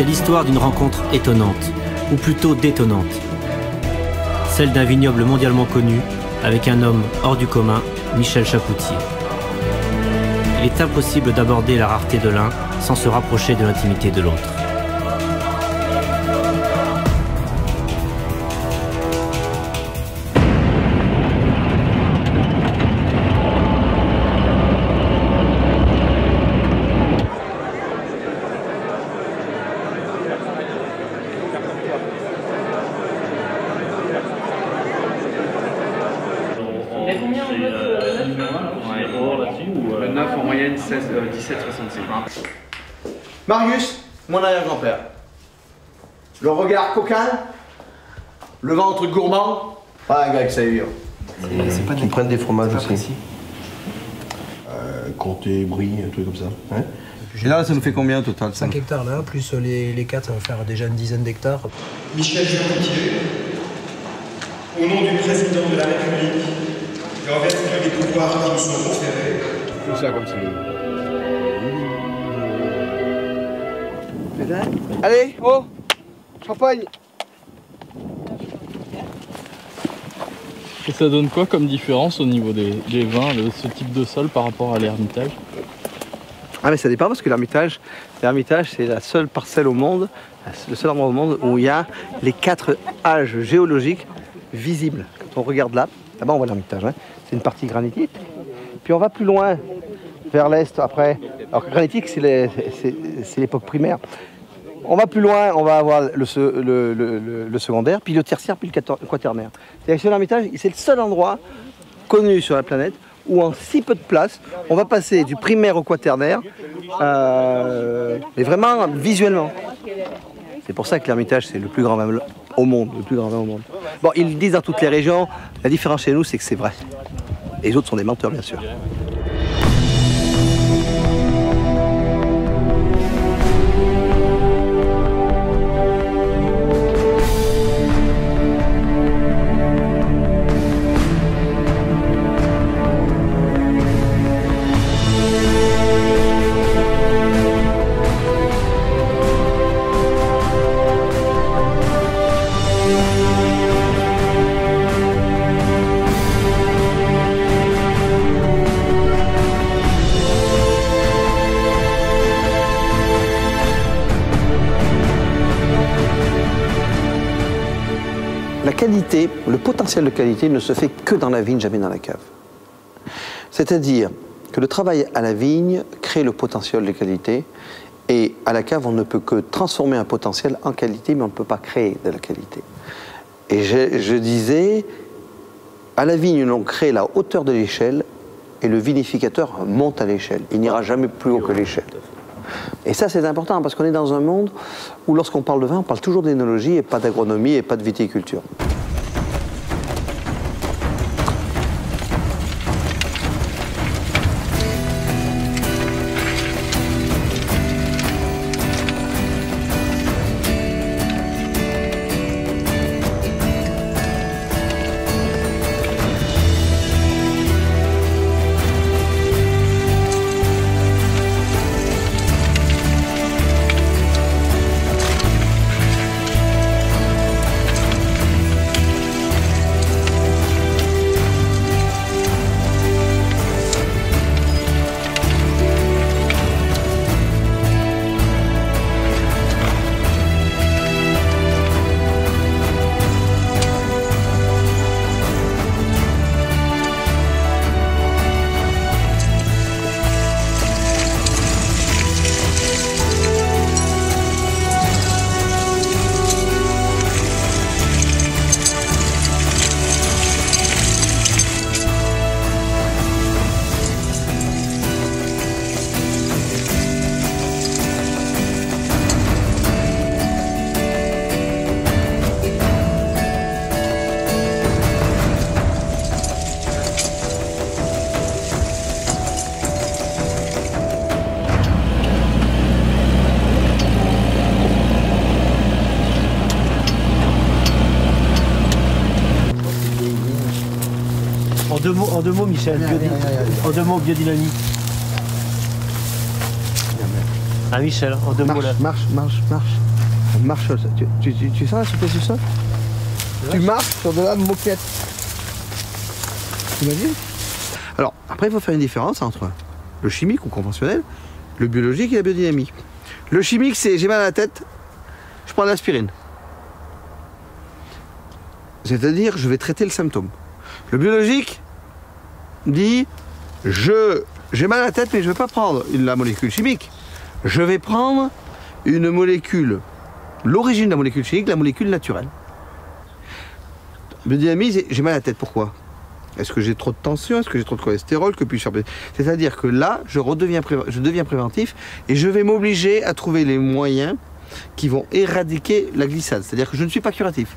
C'est l'histoire d'une rencontre étonnante, ou plutôt détonnante. Celle d'un vignoble mondialement connu, avec un homme hors du commun, Michel Chapoutier. Il est impossible d'aborder la rareté de l'un sans se rapprocher de l'intimité de l'autre. Le 9 en moyenne 17,65. Marius, mon arrière-grand-père. Le regard coquin, le ventre gourmand, pas un gars que ça dure. C'est pas Ils prennent des fromages aussi. Comté, Brie, un truc comme ça. Hein. Et là, ça nous fait combien au total? 5 hectares là, plus les 4, ça va faire déjà une dizaine d'hectares. Michel Chapoutier, au nom du président de la République, et en vertu des pouvoirs qui nous sont conférés, Tout ça comme ça. Allez, oh, champagne. Et ça donne quoi comme différence au niveau des vins, ce type de sol par rapport à l'Ermitage? Ah mais ça dépend parce que l'Ermitage c'est la seule parcelle au monde, le seul endroit au monde où il y a les 4 âges géologiques visibles. Quand on regarde là-bas on voit l'Ermitage, hein. C'est une partie granitique. Puis on va plus loin, vers l'est après. Alors granitique c'est l'époque primaire. On va plus loin, on va avoir le secondaire, puis le tertiaire, puis le quaternaire. C'est-à-dire que sur l'Ermitage, c'est le seul endroit connu sur la planète où en si peu de place, on va passer du primaire au quaternaire, mais vraiment visuellement. C'est pour ça que l'Ermitage, c'est le plus grand vin au monde, le plus grand vin au monde. Bon, ils le disent dans toutes les régions, la différence chez nous, c'est que c'est vrai. Et les autres sont des menteurs, bien sûr. La qualité, le potentiel de qualité ne se fait que dans la vigne, jamais dans la cave. C'est-à-dire que le travail à la vigne crée le potentiel de qualité et à la cave, on ne peut que transformer un potentiel en qualité, mais on ne peut pas créer de la qualité. Et je disais, à la vigne, on crée la hauteur de l'échelle et le vinificateur monte à l'échelle. Il n'ira jamais plus haut que l'échelle. Et ça, c'est important parce qu'on est dans un monde où, lorsqu'on parle de vin, on parle toujours d'énologie et pas d'agronomie et pas de viticulture. En deux mots, Michel, en deux mots, biodynamie. Ah Michel, en deux mots là. Marche. On marche sur le sol. Tu sens la souplesse du sol? Tu marches sur de la moquette. Tu imagines? Alors, après, il faut faire une différence entre le chimique ou conventionnel, le biologique et la biodynamique. Le chimique, c'est j'ai mal à la tête, je prends de l'aspirine. C'est-à-dire, je vais traiter le symptôme. Le biologique dit, j'ai mal à la tête, mais je ne vais pas prendre la molécule chimique. Je vais prendre une molécule, l'origine de la molécule chimique, la molécule naturelle. Biodynamie, j'ai mal à la tête, pourquoi? Est-ce que j'ai trop de tension? Est-ce que j'ai trop de cholestérol? Que puis-je faire? C'est-à-dire que là, je deviens préventif et je vais m'obliger à trouver les moyens qui vont éradiquer la glissade. C'est-à-dire que je ne suis pas curatif.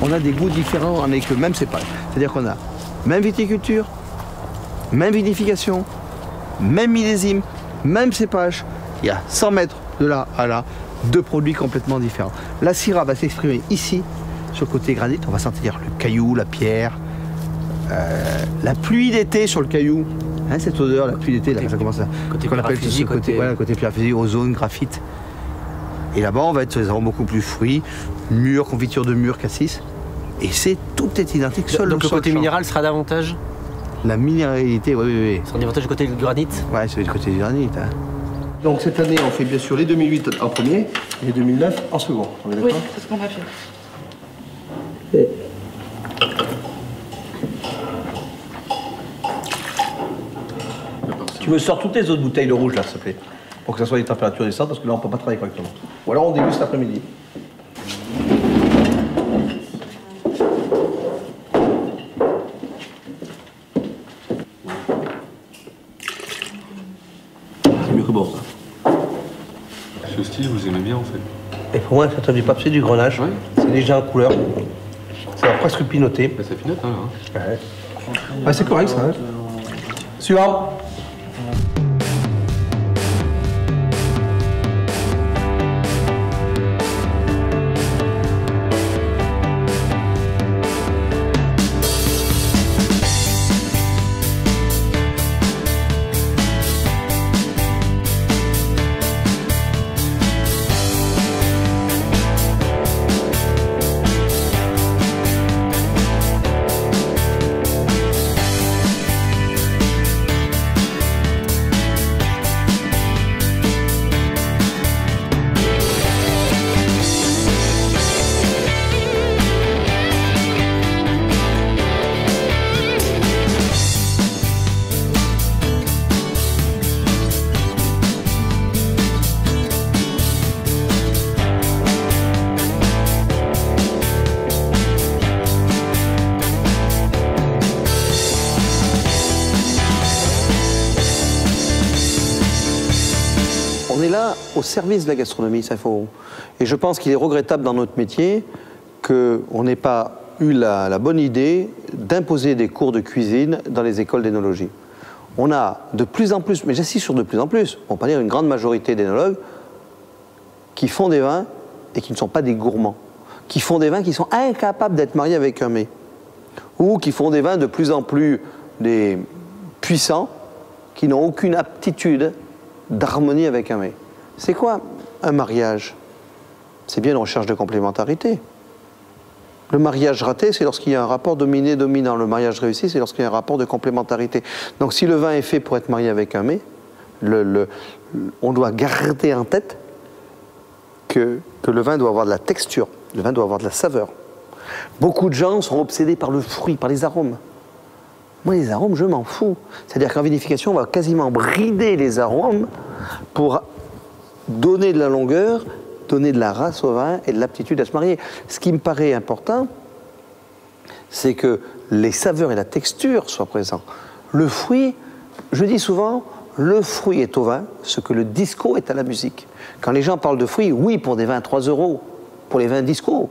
On a des goûts différents avec le même cépage. C'est-à-dire qu'on a même viticulture, même vinification, même millésime, même cépage. Il y a 100 mètres de là à là, deux produits complètement différents. La Syrah va s'exprimer ici, sur le côté granit. On va sentir le caillou, la pierre, la pluie d'été sur le caillou. Hein, cette odeur, la pluie d'été, là, ça commence à... Côté qu'on appelle ce côté, voilà, côté pierre fusée, ozone, graphite. Et là-bas, on va être sur des arômes beaucoup plus fruits, mûrs, confiture de mûres, cassis. Et c'est tout est identique. Seul donc le côté minéral sera davantage? La minéralité, oui, oui, oui. Sera davantage du côté du granit? Ouais, c'est du côté du granit. Hein. Donc cette année, on fait bien sûr les 2008 en premier et les 2009 en second. On est d'accord? Oui, c'est ce qu'on a fait. Tu me sors toutes les autres bouteilles de rouge là, s'il te plaît, pour que ça soit des températures décentes, parce que là on peut pas travailler correctement. Ou alors on déguste l'après-midi. C'est mieux que bon ça. Ce style, vous aimez bien en fait? Et pour moi, c'est du papier, c'est du grenage. Ouais. C'est déjà en couleur. Ça va presque pinoter. Bah, ça pinote, hein, là. Ouais. Ouais, c'est correct ça. Hein. Suivant. On est là au service de la gastronomie, ça faut. Et je pense qu'il est regrettable dans notre métier qu'on n'ait pas eu la bonne idée d'imposer des cours de cuisine dans les écoles d'énologie. on a de plus en plus, mais j'insiste sur de plus en plus, on peut dire une grande majorité d'énologues qui font des vins et qui ne sont pas des gourmands, qui font des vins qui sont incapables d'être mariés avec un mets, ou qui font des vins de plus en plus des puissants, qui n'ont aucune aptitude d'harmonie avec un mets. C'est quoi un mariage? C'est bien une recherche de complémentarité. Le mariage raté, c'est lorsqu'il y a un rapport dominé-dominant. Le mariage réussi, c'est lorsqu'il y a un rapport de complémentarité. Donc si le vin est fait pour être marié avec un mets, on doit garder en tête que le vin doit avoir de la texture, le vin doit avoir de la saveur. Beaucoup de gens sont obsédés par le fruit, par les arômes. Moi, les arômes, je m'en fous. C'est-à-dire qu'en vinification, on va quasiment brider les arômes pour donner de la longueur, donner de la race au vin et de l'aptitude à se marier. Ce qui me paraît important, c'est que les saveurs et la texture soient présents. Le fruit, je dis souvent, le fruit est au vin ce que le disco est à la musique. Quand les gens parlent de fruits, oui, pour des vins à 3 €, pour les vins disco.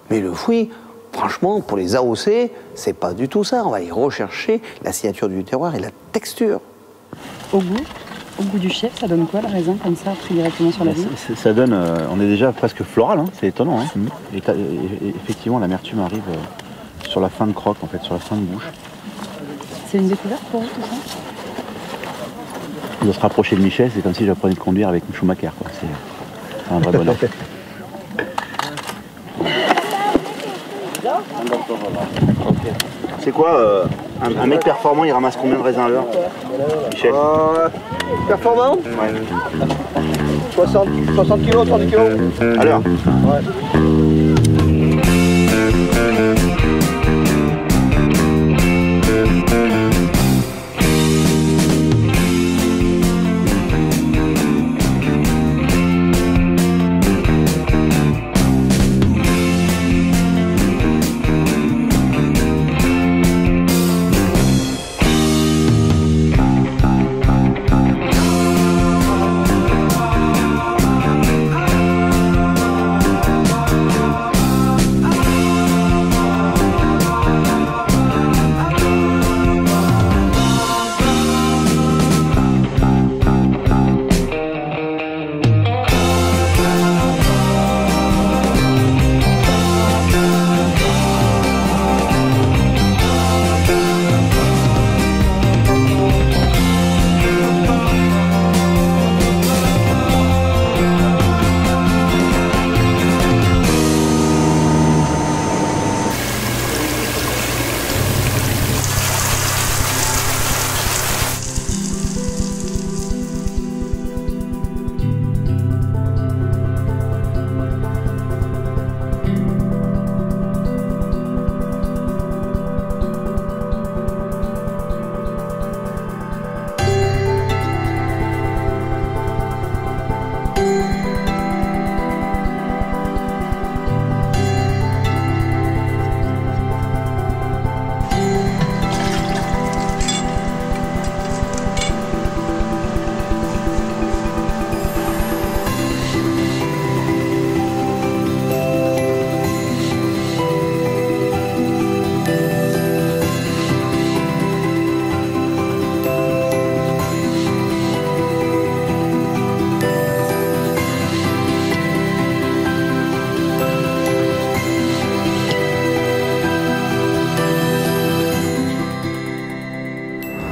Mais le fruit, franchement, pour les AOC, c'est pas du tout ça. On va y rechercher la signature du terroir et la texture. Au goût du chef, ça donne quoi la raisin comme ça, pris directement sur la vigne? Ça donne, on est déjà presque floral, hein, c'est étonnant. Hein. Et effectivement, l'amertume arrive sur la fin de croque, en fait, sur la fin de bouche. C'est une découverte pour vous tout ça? De se rapprocher de Michel, c'est comme si j'apprenais de conduire avec une Schumacher. C'est un vrai bonheur. C'est quoi un mec performant, il ramasse combien de raisins à l'heure, Michel? Performant? Ouais. 60 kg, 30 kg. À l'heure? Ouais.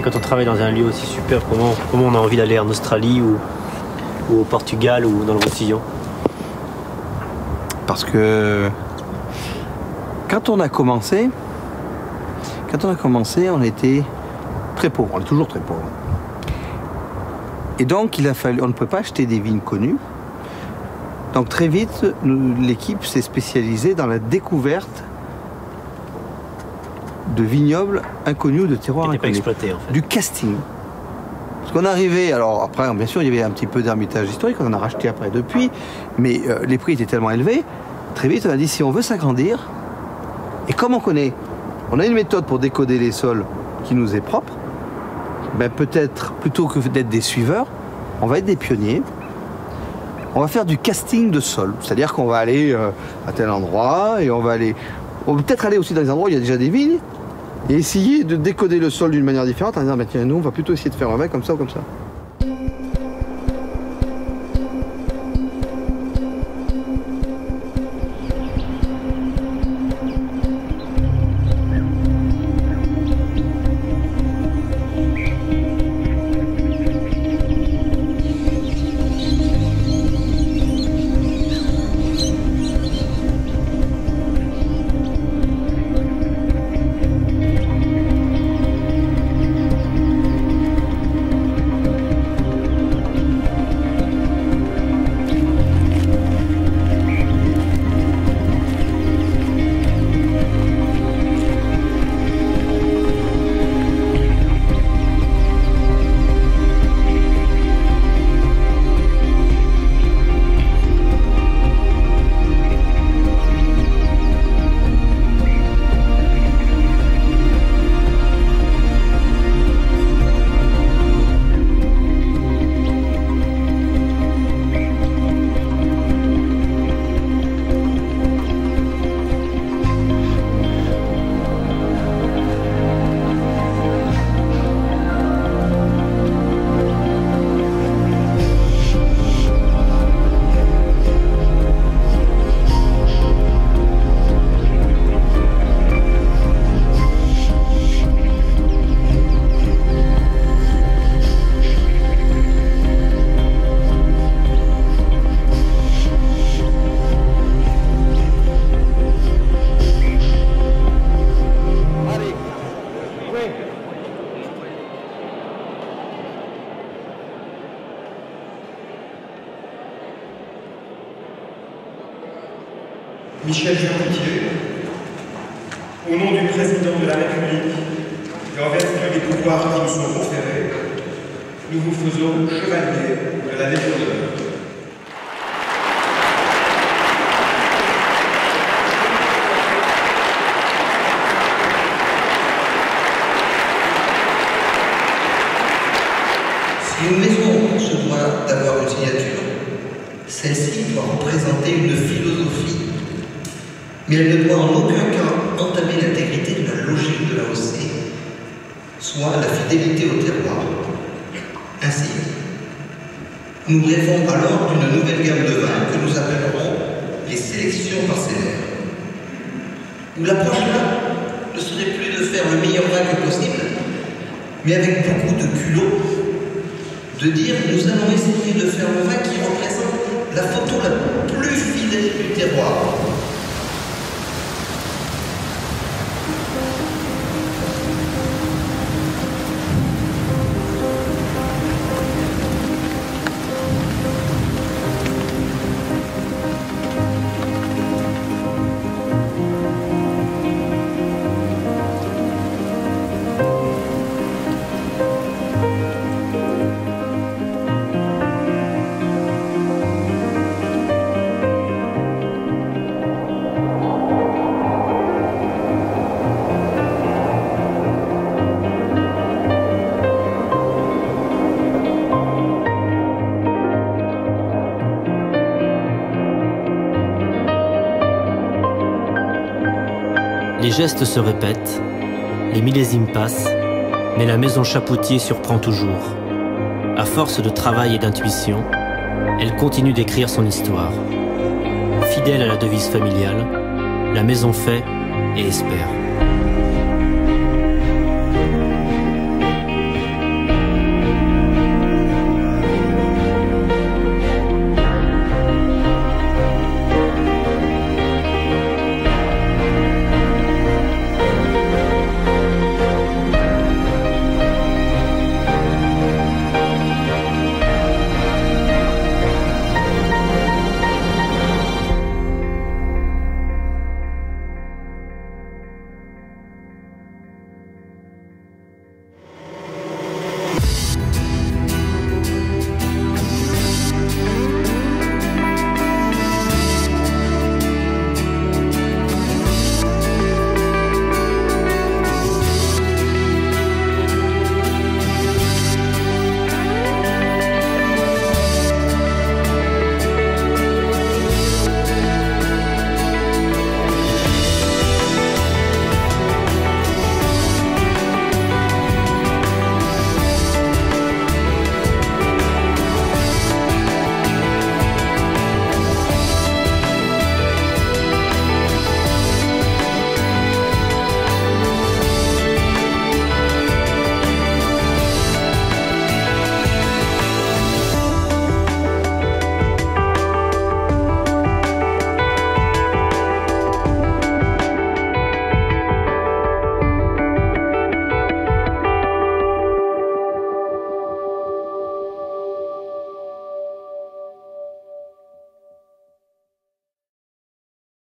Quand on travaille dans un lieu aussi superbe, comment on a envie d'aller en Australie ou au Portugal ou dans le Roussillon? Parce que quand on a commencé, on était très pauvres. On est toujours très pauvres. Et donc, il a fallu, on ne peut pas acheter des vignes connues. Donc, très vite, l'équipe s'est spécialisée dans la découverte de vignobles inconnus, de terroirs inconnus. Pas exploité, en fait. Du casting. Parce qu'on arrivait, alors après, bien sûr, il y avait un petit peu d'ermitage historique, on en a racheté après depuis, mais les prix étaient tellement élevés, très vite, on a dit, si on veut s'agrandir, et comme on a une méthode pour décoder les sols qui nous est propre, ben peut-être, plutôt que d'être des suiveurs, on va être des pionniers. On va faire du casting de sol, c'est-à-dire qu'on va aller à tel endroit, et on va peut-être aller aussi dans les endroits où il y a déjà des vignes, Et essayer de décoder le sol d'une manière différente en disant, bah, tiens, nous, on va plutôt essayer de faire avec comme ça ou comme ça. Michel Chapoutier, au nom du président de la République, et en vertu des pouvoirs qui nous sont conférés, nous vous faisons chevalier de la Légion d'honneur. Si une maison se doit d'avoir une signature, celle-ci doit représenter une philosophie, mais elle ne doit en aucun cas entamer l'intégrité de la logique de la l'AOC, soit la fidélité au terroir. Ainsi, nous rêvons alors d'une nouvelle gamme de vins que nous appellerons les sélections parcellaires, où l'approche là ne serait plus de faire le meilleur vin que possible, mais avec beaucoup de culot, de dire nous allons essayer de faire le vin qui représente la photo la plus fidèle du terroir. Les gestes se répètent, les millésimes passent, mais la maison Chapoutier surprend toujours. À force de travail et d'intuition, elle continue d'écrire son histoire. Fidèle à la devise familiale, la maison fait et espère.